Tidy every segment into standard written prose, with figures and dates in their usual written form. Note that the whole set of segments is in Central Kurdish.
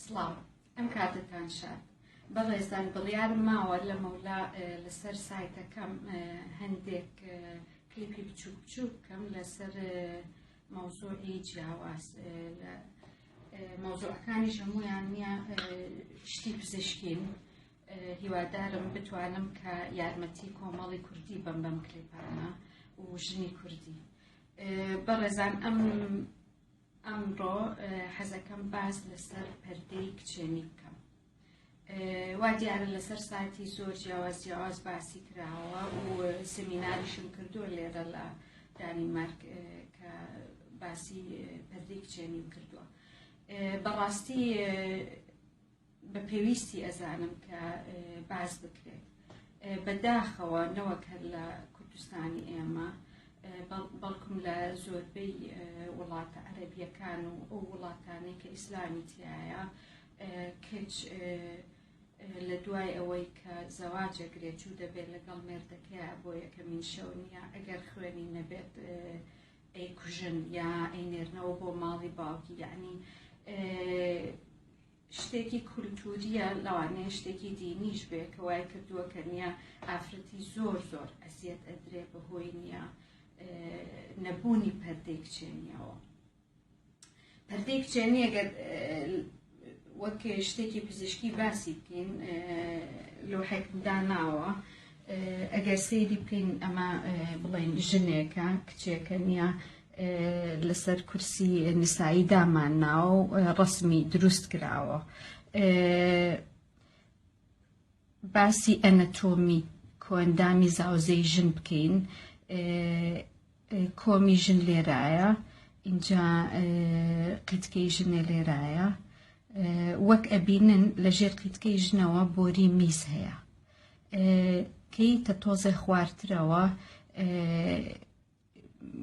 سڵاو ئەم کاتتان شاد بەڕێزان بڕیارم ماوە لە مەولا لەسەر سایتەکەم هەندێک کلیپی بچووک بچووک بکەم لەسەر مەوزوعی جیاواز مەوزوعەکانی هەموویان نییە شتی پزیشکین هیوادارم بتوانم کە یارمەتی کۆمەڵی کوردی بەم کلیپانە و ژنی کوردی بەڕێزان ئەمڕۆ حەزەکەم باس لەسەر پەردەی کچێنی بکەم وا دیارە لەسەر سایتی زۆر جیاواز باسی کراوە و سمیناریشم کردووە لێرە لە دانیمارک کە باسی پەردەی کچێنی کردووە بەڕاستی بە پێویستی ئەزانم کە باس بکرێت بەداخەوە نەوەک هەر لە کوردستانی ئێمە بەڵکم لە زۆربەی وڵاتە عەرەبیەکان و ئەو وڵاتانەی کە ئیسلامی تایە کچ لە دوای ئەوەی کە زەواجەگرێت جوو دەبێت لەگەڵ مێردەکەیە بۆ یەکەمین شەو نییە ئەگەر خوێنی نەبێت ئەیکوژن یا ئەینێرنەوە بۆ ماڵی باوکی یعنی شتێکی کولتوریە لەوانەیە شتێکی دینیش بێ کە وای کردووە کە نییە ئافرەتی زۆر ئەزیەت ئەدرێ بەهۆی نییە نەبوونی پەردەی کچێنیەوە پەردەی کچێنی ئەگەر وەک شتێکی پزیشکی باسی بکەین لۆحێکم داناوە ئەگەر سەیری بکەین ئەمە بڵێن ژنێکە کچێکە نییە لەسەر کورسی نسایی دامانناوە و ڕسمی دروست کراوە باسی ئەنەتۆمی کۆئەندامی زاوزەی ژن بکەین کۆمی ژن لێرایە اینجا قیتکەی ژنێ لێرایە وەک ئەبینن لەژێر قیتکەی ژنەوە بۆری میز هەیە کەیتە تۆزە خواردترەوە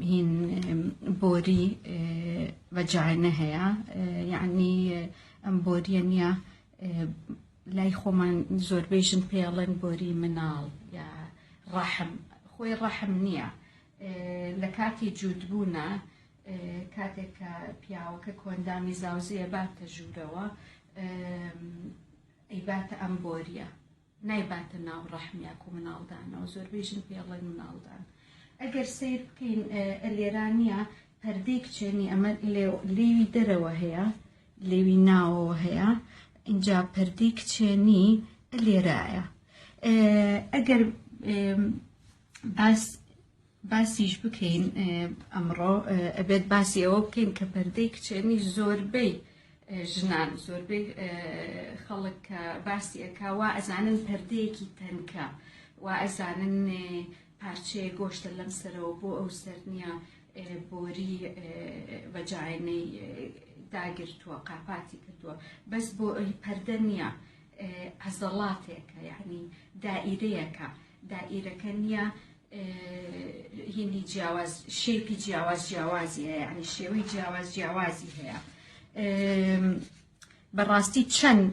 هین بۆری ڤەجاینە هەیە یعنی ئەم بۆریە نییە لای خۆمان زۆربەی ژن پێڵێن بۆری مناڵ یا ڕەحم خۆی ڕەحم نییە لە کاتی جوودبوونە کاتێک کە پیاوەکە کۆئەندامی زاوزەیە باتە ژوورەوە ئەیباتە ئەم بۆریە نایباتە ناو ڕەحمیاک و مناڵدانەوە زۆربەی ژن پێڵێن مناڵدان ئەگەر سیر بکەین لێرانیە پەردەی کچێنی ئەمە لێوی دەرەوە هەیە لێوی ناوەوە هەیە اینجا پەردەی کچێنی لێرایە ئەگەر باسیش بکەین ئەمڕۆ ئەبێت باسی ئەوە بکەین کە پەردەی کچێنی زۆربەی ژنان زۆربەی خەڵک کە باسی ئەکا وا ئەزانن پەردەیەکی تەنکە وا ئەزانن پارچەیە گۆشتە لەم سەرەوە بۆ ئەو سەر نییە بۆری ڤەجاینەی داگرتووە قاپاتی کردووە بەس بۆ ئەی پەردە نییە عەزەڵاتێکە یعنی دائیرەیەکە دائیرەکە نییە هینی جیاواز شێپی جیاوازی هەیە یعنی شێوەی جیاوازی هەیە بەڕاستی چەند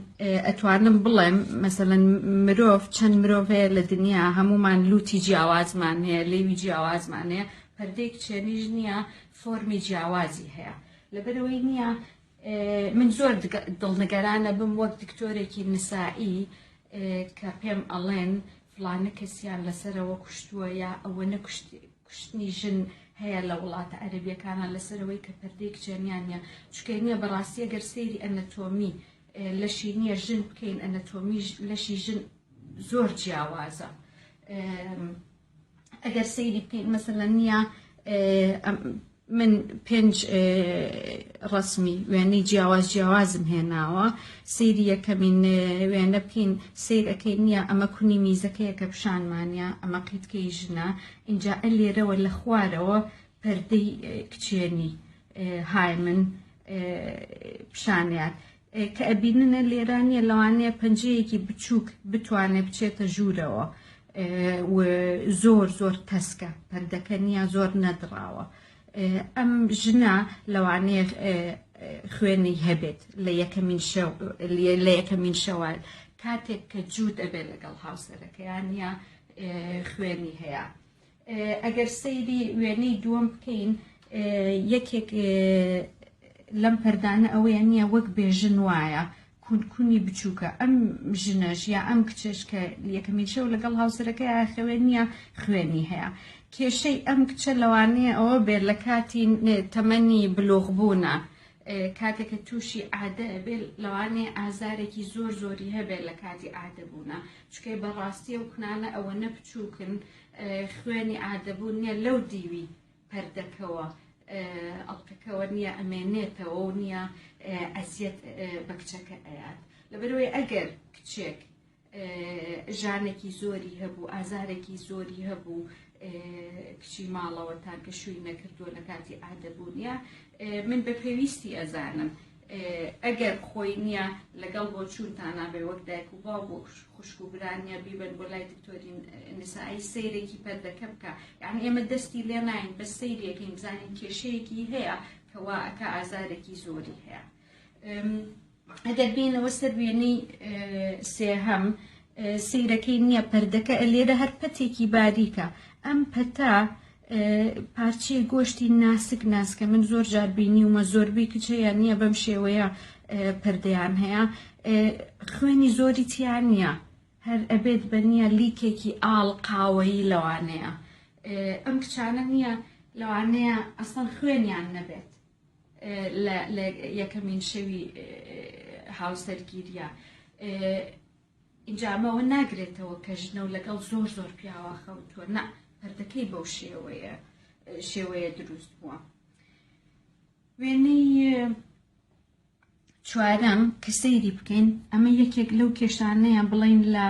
ئەتوانم بڵێم مەسەڵەن مرۆڤ چەند مرۆڤ هەیە لە دنیا هەمومان لوتی جیاوازمان هەیە لێوی جیاوازمان هەیە پەردەی کچێنیش نییە فۆرمی جیاوازی هەیە لەبەرەوەی نییە من زۆر دڵنەگەرانە بم وەک دکتۆرێکی نسایی کە پێم ئەڵێن فلانە کەسیان لەسەرەوە کوشتووە یا ئەوە نەکوشتنی ژن هەیە لە وڵاتە عەرەبیەکانە لەسەرەوەی کە پەردەی کچێنیان نییە چونکە نییە بەڕاستی ئەگەر سەیری ئەنەتۆمی لەشی نییە ژن بکەین ئەنەتۆمی لەشی ژن زۆر جیاوازە ئەگەر سەیری بکەین مەسەڵەن نییە من 5 ڕسمی وێنەی جیاوازم هێناوە سەیری یەکەمین وێنە بکەین سیر ئەەکەی نییە ئەمە کونی میزەکەیە کە پیشانمانە ئەمە قیتکەی ژنە اینجا لێرەوە لە خوارەوە پەردەی کچێنی های من پیشانیان کە ئەبیننە لێرانیە لەوانەیە پەنجەیەکی بچووک بتوانێت بچێتە ژوورەوە و زۆر تەسکە پەردەکە نییە زۆر نەدراوە ئەم ژنە لەوانەیە خوێنی هەبێت لە یەکەمین شەوال کاتێک کە جوود ئەبێت لەگەڵ هاوسەرەکەیان نییە خوێنی هەیە ئەگەر سەیری وێنەی دووەم بکەین یەکێک لەم پەردانە ئەوەیە نییە وەک بێژن وایە کونی بچووکە ئەم ژنەش یا ئەم کچش کە یەکەمین شەو لەگەڵ هاوسەرەکەی خوێنیە خوێنی هەیە کێشەی ئەم کچە لەوانەیە ئەوە بێت لە کاتی تەمەنی بلوغبوونە کاتێککە تووشی عادە بێ لەوانەیە ئازارێکی زۆری هەبێت لە کاتی عادەبوونە چکەی بەڕاستی و کنانە ئەوە نەپچووکن خوێنی عادەبوون نییە لەو دیوی پەردەکەوە ئەڵلقەکەەوە نییە ئەمێنێتەوە و نییە ئەزیەت بە کچەکە ئەیات لەبەرەوەی ئەگەر کچێک ژانێکی زۆری هەبوو ئازارێکی زۆری هەبوو کچی ماڵەوە تاکە شووی نەکردووە لە کاتی عادەبوونیە من بە پێویستی ئەزانم ئەگەر خۆی نییە لەگەڵ بۆ چوونتانە بێ وەک دایک و باو بۆ خوشک و برانیە بیبن بۆ لای دکتۆری نسایی سەیرێکی پەردەکە بکە یعنی ئێمە دەستی لێ ناین بە سەیرێکی بزانین کێشەیەکی هەیە کەوا ئەکە ئازارێکی زۆری هەیە ئەگەر بینەوە سەر وێنەی سێهەم سیرەکەی نییە پەردەکە لێرە هەر پەتێکی باریکە ئەم پەتا پارچەی گۆشتی ناسک ناسکە من زۆر جار بینی ومە زۆربەی کچەیە نییە بەم شێوەیە پەردەیان هەیە خوێنی زۆری تیان نییە هەر ئەبێت بە نییە لیکێکی ئاڵ قاوەیی لەوانەیە ئەم کچانە نییە لەوانەیە ئەسڵەن خوێنیان نەبێت لە یەکەمین شەوی هاوسەرگیریە ئینجامەوە ناگرێتەوە کە ژنە و لەگەڵ زۆر پیاوە خەوتووە نە پەردەکەی بەو شێوەیە دروست بووە وێنەی چوارەم کە سەیری بکەین ئەمە یەکێک لەو کێشانەیە بڵین لە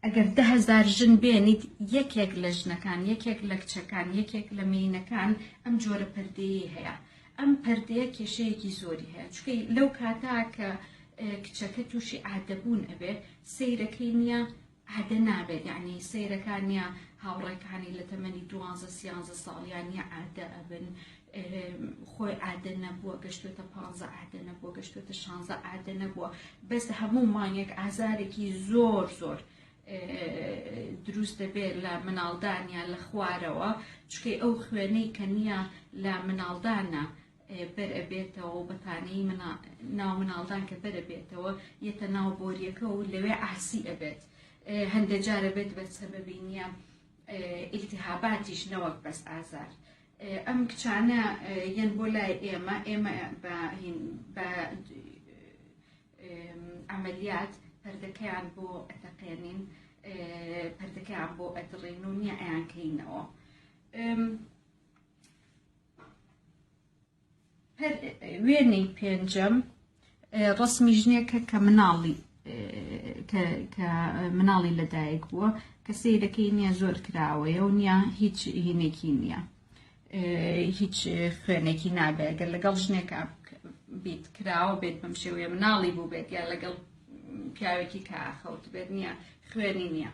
ئەگەر 10,000 ژن بێنیت یەکێک لە ژنەکان یەکێک لە کچەکان یەکێک لە مینەکان ئەم جۆرە پەردەیە هەیە ئەم پەردەیە کێشەیەکی زۆری هەیە چکەی لەو کاتا کە کچەکە تووشی عادەبوون ئەبێ سەیرەکەی نییە عادە نابێت یعنی سەیرەکان نییە هاوڕێکانی لە تەمەنی 12-13 ساڵیان نییە عادە ئەبن خۆی عادە نەبووە گەشتوێتە 15 عادە نەبووە گەشتوێتە 16 عادە نەبووە بەس هەموو مانگێک ئازارێکی زۆر دروست دەبێت لە مناڵدانیا لە خوارەوە چکەی ئەو خوێنەی کە نییە لە مناڵدانە بەر ئەبێتەوە و بەتانەی ناو مناڵدان کە بەر ئەبێتەوە یەتە ناو بۆریەکە و لەوێ ئاسی ئەبێت هەندێک جارە بێت بە سەبەبی نییە ئیلتیهاباتیش نەوەک بەس ئازار ئەم کچانە یەن بۆ لای ئێمە بە عملیات پەردەکەیان بۆ ئەتەقێنین پەردەکەیان بۆ ئەدڕین و نییە ئەیانکەینەوە وێنەی پێنجەم ڕسمی ژنێکە کە مناڵی لەدایک بووە کە سەیرەکەی نییە زۆر کراوەیە و نییە هیچ هینێکی نییە هیچ خوێنێکی نابێت گەر لەگەڵ ژنێکە بیت کراوە بێت بەم شێوەیە مناڵی بوو بێت یا لەگەڵ پیاوێکی کاخەوت بێت نییە خوێنی نییە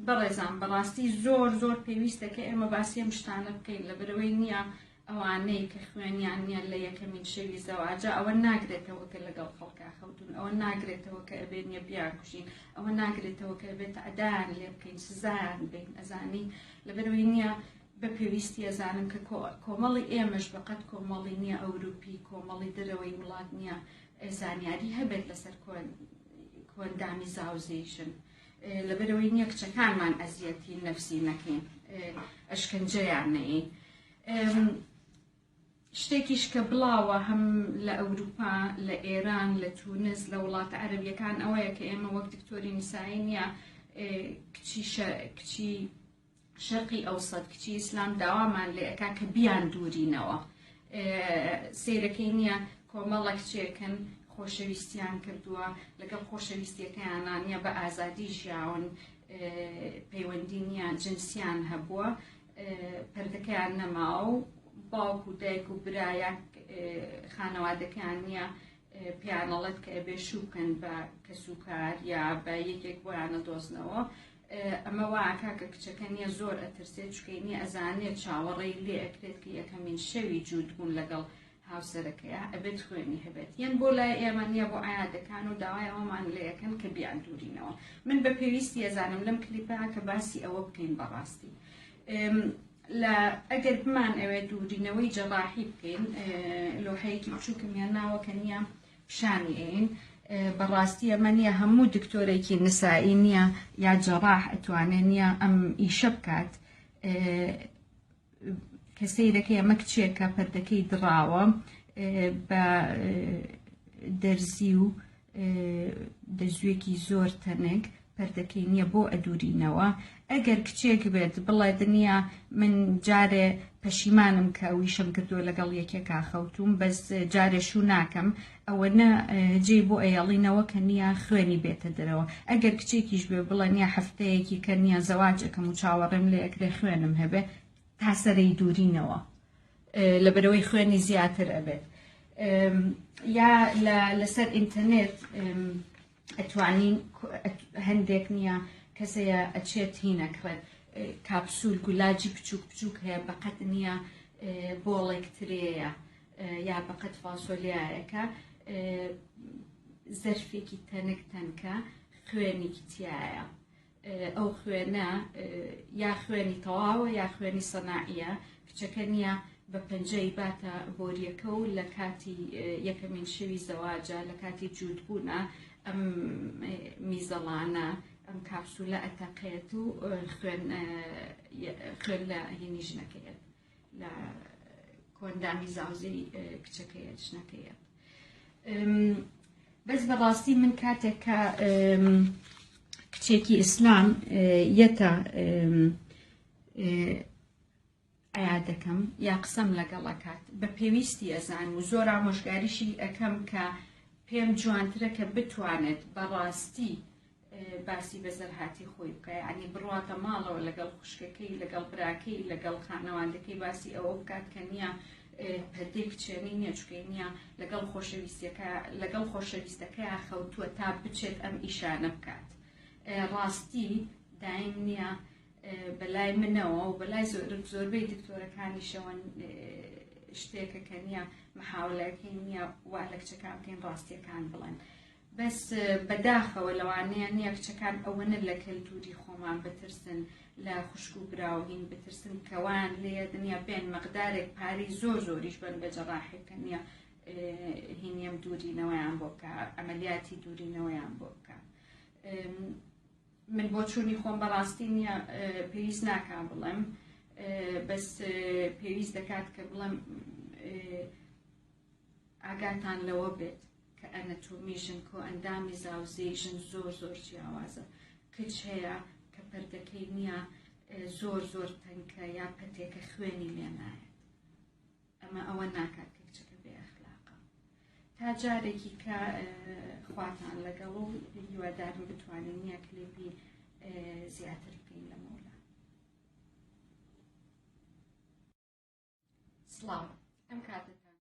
بەڕێزان بەڕاستی زۆر پێویستە کە ئێمە باسی ئەم شتانە بکەین لەبەرەوەی نییە ئەوانەی کە خوێنیان نییە لە یەکەمین شەوی زەواجە ئەوە ناگرێتەوە کە لەگەڵ خەڵکا خەوتون ئەوە ناگرێتەوە کە ئەبێت نییە بیاکوژین ئەوە ناگرێتەوە کە ئەبێت ئەدان لێ بکەین سزایان بین ئەزانی لەبەرەوەی نییە بە پێویستی ئەزانم کە کۆمەڵی ئێمەش بەقەت کۆمەڵی نییە ئەوروپی کۆمەڵی دەرەوەی وڵات نییە زانیاری هەبێت لەسەر کۆندامی زاوزێشن لەبەرەوەی نییە کچەکانمان ئەزیەتی نەفسی نەکەین ئەشکەنجەیان نەین شتێکیش کە بڵاوە هەم لە ئەوروپا لە ئێران لە تونس لە وڵاتە عەرەبیەکان ئەوەیە کە ئێمە وەک دکتۆری نسایی نییە کچی شەرقی ئەوسەد کچی ئیسلام داوامان لێ ئەکا کە بیان دوورینەوە سەیرەکەی نییە کۆمەڵە کچێکن خۆشەویستیان کردووە لەگەڵ خۆشەویستیەکەیانان نییە بە ئازادی ژیاون پەیوەندی نییە جنسیان هەبووە پەردەکەیان نەماوە و باوک و دایک و برایە خانەوادەکەیان نییە پیانەڵێت کە ئەبێ شووکەن بە کەسوکار یا بە یەکێک بۆیانە دۆزنەوە ئەمە واکە کە کچەکە نییە زۆر ئەترسێت چکەی نییە ئەزانێت چاوەڕێی لێ ئەکرێت کە یەکەمین شەوی جوود بوون لەگەڵ هاوسەرەکەیە ئەبێت خوێنی هەبێت یەن بۆ لای ئێمە نییە بۆ ئایادەکان و داوای ئەومان لێ یەکەن کە بیان دوورینەوە من بە پێویستی ئەزانم لەم کلیپە کە باسی ئەوە بکەین بەڕاستی ئەگەر بمان ئەوێ دوورینەوەی جەڕاحی بکەین لۆحەیەکی بچووکم یان ناوەکە نییە پیشانی ئین بەڕاستی ئەمە نییە هەموو دکتۆرێکی نسایی نییە یا جەڕاح ئەتوانێت نییە ئەم ئیشە بکات کەسەیرەکەی ئەمە کچێکە پەردەکەی دڕاوە بە دەرزی و دەزوێکی زۆر تەنک پەردەکەی نییە بۆ ئەدورینەوە ئەگەر کچێک بێت بڵێ دنیا من جارێ پەشیمانم کە ویشم کردووە لەگەڵ یەکێکا خەوتوم بەس جارێشو ناکەم ئەوە نە جێ بۆ ئەیەڵینەوە کە نییە خوێنی بێتە دەرەوە ئەگەر کچێکیش بێ بڵێ نییە هەفتەیەکی کە نییە زەواجەکەم و چاوەڕێم لێ ئەکرێ خوێنم هەبێ تا سەرەی دوورینەوە لەبەرەوەی خوێنی زیاتر ئەبێت یا لەسەر ئینتەرنێت ئەتوانین هەندێک نییە کەسەیە ئەچێت هینەکڕێت کاپسول گولاجی بچووک بچووک هەیە بەقەت نییە بۆڵێک ترەیە یا بەقەت فاسۆلیایەکە زەرفێکی تەنک تەنکە خوێنێکی تایە ئەو خوێنە یا خوێنی تەواوە یا خوێنی سەناعیە کچەکە نییە بە پەنجەی باتە بۆریەکە و لە کاتی یەکەمین شەوی زەواجە لە کاتی جوودبوونە ئەم میزەڵانە ئەم کاپسولە ئەتەقێت و خوێن لە هینی ژنەکەیت لە کۆندامی زاوزەی کچەکەیە ژنەکەیت بەس بەڕاستی من کاتێک کە کچێکی ئیسلام یەتە ئەیادەکەم یا قسەم لەگەڵەکات بە پێویستی ئەزان و زۆر ئامۆژگاریشی ئەەکەم کە پێم جوانترە کە بتوانێت بەڕاستی باسی بەزەرهاتی خۆی بکە ینی بڕاتە ماڵەوە لەگەڵ خوشکەکەی لەگەڵ براکەی لەگەڵ خانەوادەکەی باسی ئەوە بکات کە نییە پەردەی بچێنی نییە چکەی نییە لەگەڵ خۆشەویستەکەی خەوتووە تا بچێت ئەم ئیشانە بکات ڕاستی دایم نییە بەلای منەوە و بەلای زۆربەی دکتۆرەکانی شەوەن شتێکە کە نییە محاولەکەی نییە وا لە کچەکان بکەین ڕاستیەکان بڵێن بەس بەداخەوە لەوانەیە نییە کچەکان ئەوەنە لە کەلتوری خۆمان بترسن لە خوشک و براوهین بترسن کەوان لێ دنیا بێن مەقدارێک پارەی زۆر زۆریش بن بە جەڕاحی کە نییە هینیم دوورینەوەیان بۆ بکە ئەمەلیاتی دوورینەوەیان بۆ بکە من بۆ چوونی خۆم بەڕاستی نییە پێویست ناکام بڵێم بەس پێویست دەکات کە بڵێم ئاگاتان لەوە بێت کە ئەنەتۆمی ژن کۆ ئەندامی زاوزەی ژن زۆر زۆر جیاوازە کچ هەیە کە پەردەکەی نییە زۆر زۆر تەنکە یا پەتێکە خوێنی لێ نایەت ئەمە ئەوە ناکات کە کچەکە بێ ئەخلاقە تا جارێکی کە خواتان لەگەڵ و هیوادارم بتوانین نییە کلێپی زیاتر بکەین لە مۆلا سڵاو ئەم کاتە